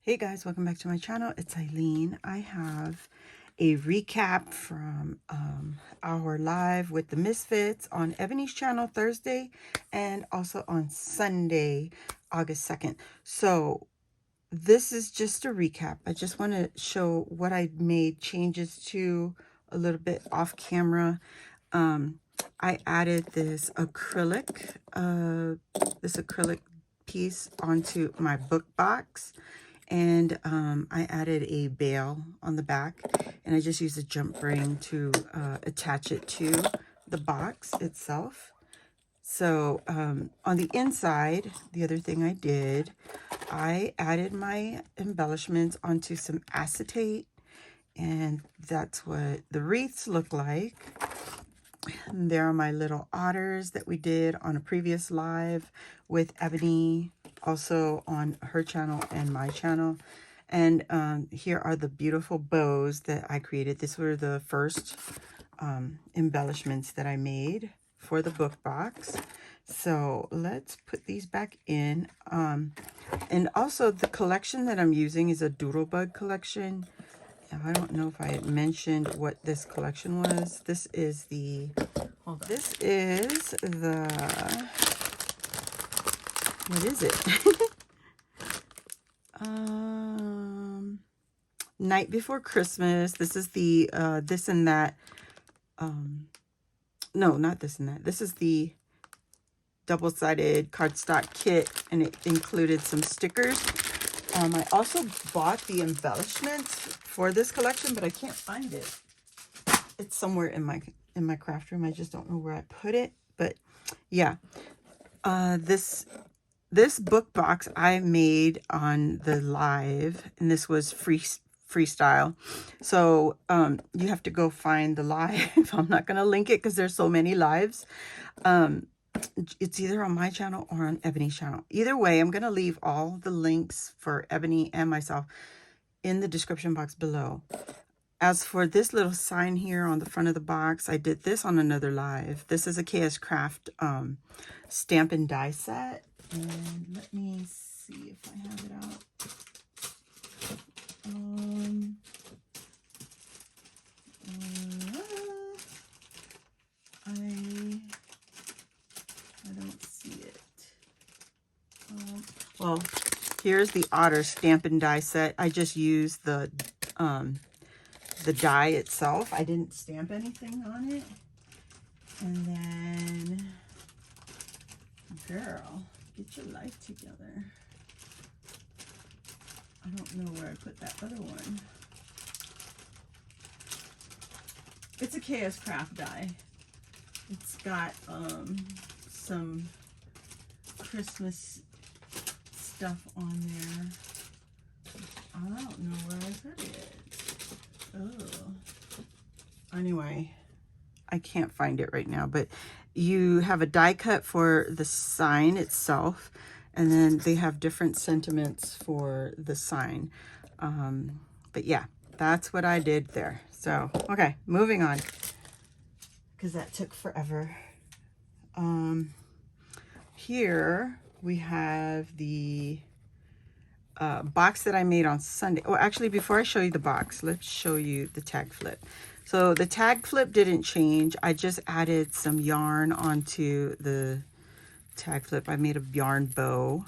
Hey guys, welcome back to my channel. It's Ilene. I have a recap from our live with the Misfits on Ebony's channel Thursday and also on Sunday, August 2nd. So this is just a recap. I just want to show what I made changes to a little bit off camera. I added this acrylic piece onto my book box. And I added a bail on the back, and I just used a jump ring to attach it to the box itself. So on the inside, the other thing I did, I added my embellishments onto some acetate, and that's what the wreaths look like. And there are my little otters that we did on a previous live with Ebony, also on her channel and my channel. And here are the beautiful bows that I created. These were the first embellishments that I made for the book box. So let's put these back in. And also the collection that I'm using is a Doodlebug collection. I don't know if I had mentioned what this collection was. This is the, what is it? Night Before Christmas. This is the, This and That. No, not This and That. This is the double-sided cardstock kit, and it included some stickers. I also bought the embellishments for this collection, but I can't find it. It's somewhere in my craft room. I just don't know where I put it. But yeah, this book box I made on the live, and this was freestyle. So you have to go find the live. I'm not going to link it because there's so many lives. It's either on my channel or on Ebony's channel. Either way, I'm going to leave all the links for Ebony and myself in the description box below. As for this little sign here on the front of the box, I did this on another live. This is a KS Craft stamp and die set. And let me see if I have it out. I don't see it. Well, here's the Otter stamp and die set. I just used the die itself. I didn't stamp anything on it. And then, girl, get your life together. I don't know where I put that other one. It's a KS Craft die. It's got some Christmas stuff on there. I don't know where I put it. Oh. Anyway, I can't find it right now, but you have a die cut for the sign itself, and then they have different sentiments for the sign. But yeah, that's what I did there. So, okay, moving on, because that took forever. Here we have the box that I made on Sunday. Oh, actually, before I show you the box, let's show you the tag flip. So the tag flip didn't change. I just added some yarn onto the tag flip. I made a yarn bow,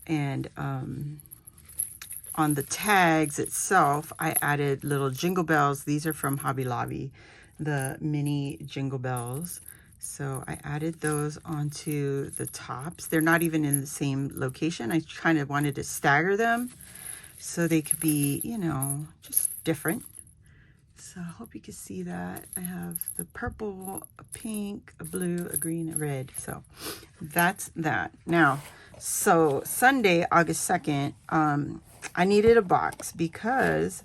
and on the tags itself, I added little jingle bells. These are from Hobby Lobby, the mini jingle bells. So I added those onto the tops. They're not even in the same location. I kind of wanted to stagger them so they could be, you know, just different. So I hope you can see that. I have the purple, a pink, a blue, a green, a red. So that's that. Now, so Sunday, August 2nd, I needed a box because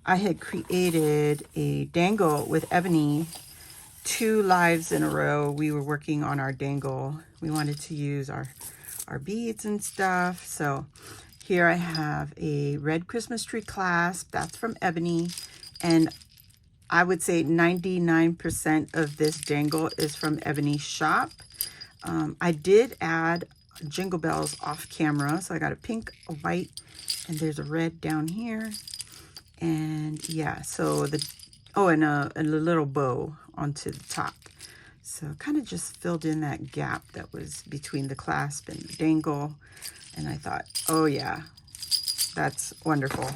I had created a dangle with Ebony 2 lives in a row. We were working on our dangle. We wanted to use our beads and stuff. So here I have a red Christmas tree clasp. That's from Ebony. And I would say 99% of this dangle is from Ebony's shop. I did add jingle bells off camera. So I got a pink, a white, And there's a red down here. And yeah, so the, oh, and a little bow onto the top. So kind of just filled in that gap that was between the clasp and the dangle. And I thought, oh yeah, that's wonderful.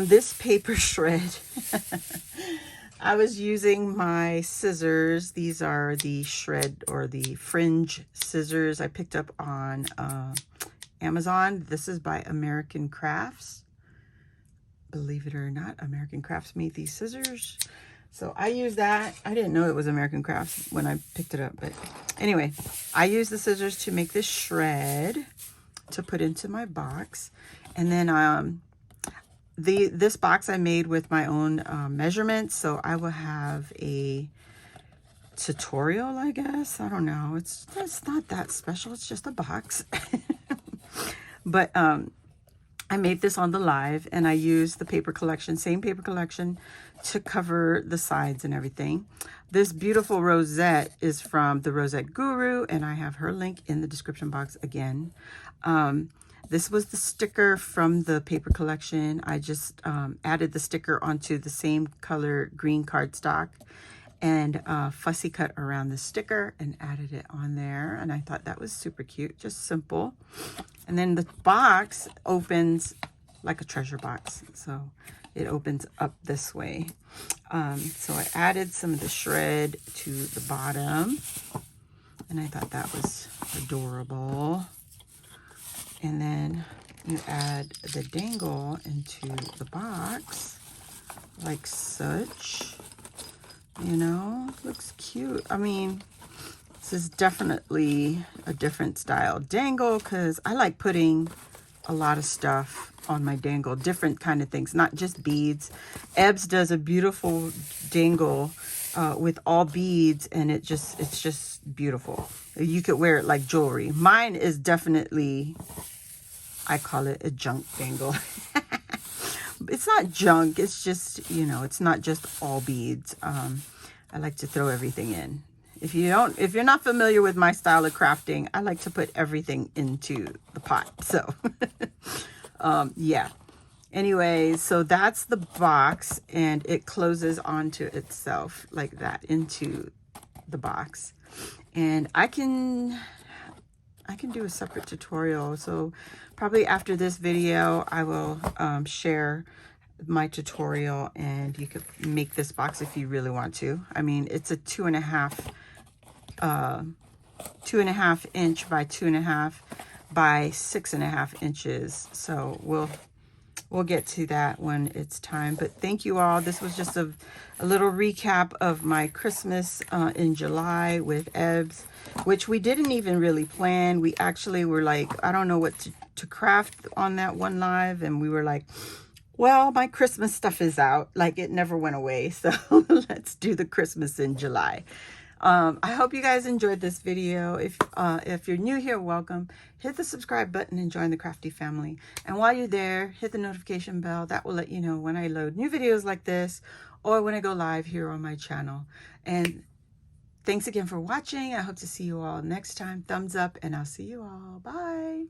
This paper shred, I was using my scissors. These are the shred or the fringe scissors I picked up on Amazon. This is by American Crafts. Believe it or not, American Crafts made these scissors. So I use that. I didn't know it was American Crafts when I picked it up. But anyway, I use the scissors to make this shred to put into my box. And then this box I made with my own measurements. So I will have a tutorial, I guess. I don't know. It's not that special. It's just a box. But I made this on the live, and I used the paper collection, same paper collection, to cover the sides and everything. This beautiful rosette is from the Rosette Guru, and I have her link in the description box again. This was the sticker from the paper collection. I just added the sticker onto the same color green cardstock and fussy cut around the sticker and added it on there. And I thought that was super cute, just simple. And then the box opens like a treasure box. So it opens up this way. So I added some of the shred to the bottom. And I thought that was adorable. And then you add the dangle into the box like such. You know, looks cute. I mean, this is definitely a different style dangle because I like putting a lot of stuff on my dangle, different kind of things, not just beads. Ebbs does a beautiful dangle with all beads, and it's just beautiful. You could wear it like jewelry. Mine is definitely, I call it a junk dangle. It's not junk, it's just, you know, it's not just all beads. I like to throw everything in. If you're not familiar with my style of crafting, I like to put everything into the pot. So yeah. Anyways, so that's the box, and it closes onto itself like that into the box. And I can do a separate tutorial. So probably after this video, I will share my tutorial, and you could make this box if you really want to. I mean, it's a 2.5 inch by 2.5 by 6.5 inches. So we'll get to that when it's time. But thank you all. This was just a little recap of my Christmas in July with Ebbs, which we didn't even really plan. We actually were like, I don't know what to craft on that one live. And we were like, well, my Christmas stuff is out. Like, it never went away. So let's do the Christmas in July. I hope you guys enjoyed this video. If you're new here, welcome. Hit the subscribe button and join the crafty family. And while you're there, hit the notification bell. That will let you know when I load new videos like this or when I go live here on my channel. And thanks again for watching. I hope to see you all next time. Thumbs up, and I'll see you all. Bye.